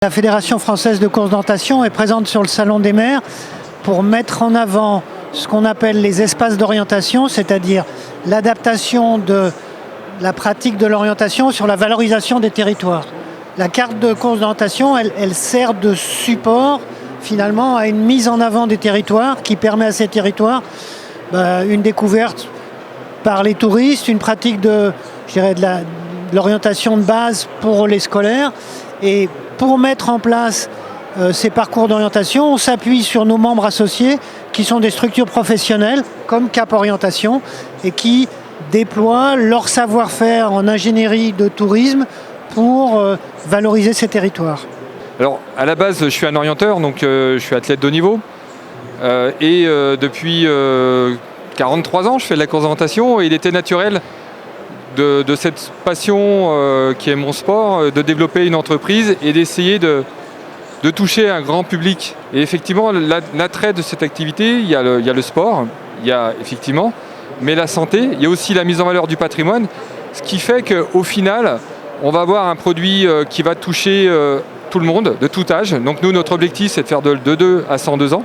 La Fédération française de course d'orientation est présente sur le Salon des maires pour mettre en avant ce qu'on appelle les espaces d'orientation, c'est-à-dire l'adaptation de la pratique de l'orientation sur la valorisation des territoires. La carte de course d'orientation, elle sert de support finalement à une mise en avant des territoires qui permet à ces territoires une découverte par les touristes, une pratique de l'orientation de base pour les scolaires. Et pour mettre en place ces parcours d'orientation, on s'appuie sur nos membres associés qui sont des structures professionnelles comme Cap Orientation et qui déploient leur savoir-faire en ingénierie de tourisme pour valoriser ces territoires. Alors à la base je suis un orienteur, donc je suis athlète de haut niveau et depuis 43 ans je fais de la course d'orientation et il était naturel de cette passion qui est mon sport, de développer une entreprise et d'essayer de toucher un grand public. Et effectivement, l'attrait de cette activité, il y a le sport, il y a effectivement, mais la santé, il y a aussi la mise en valeur du patrimoine, ce qui fait qu'au final, on va avoir un produit qui va toucher tout le monde, de tout âge. Donc nous, notre objectif, c'est de faire de 2 à 102 ans.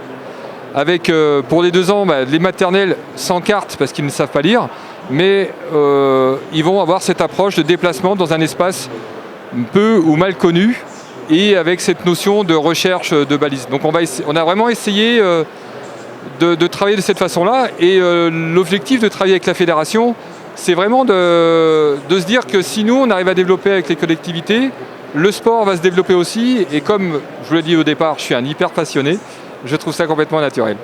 Avec, pour les 2 ans, les maternelles sans carte parce qu'ils ne savent pas lire, mais ils vont avoir cette approche de déplacement dans un espace peu ou mal connu et avec cette notion de recherche de balises. Donc on a vraiment essayé de travailler de cette façon-là et l'objectif de travailler avec la fédération, c'est vraiment de se dire que si nous on arrive à développer avec les collectivités, le sport va se développer aussi et comme je vous l'ai dit au départ, je suis un hyper passionné, je trouve ça complètement naturel.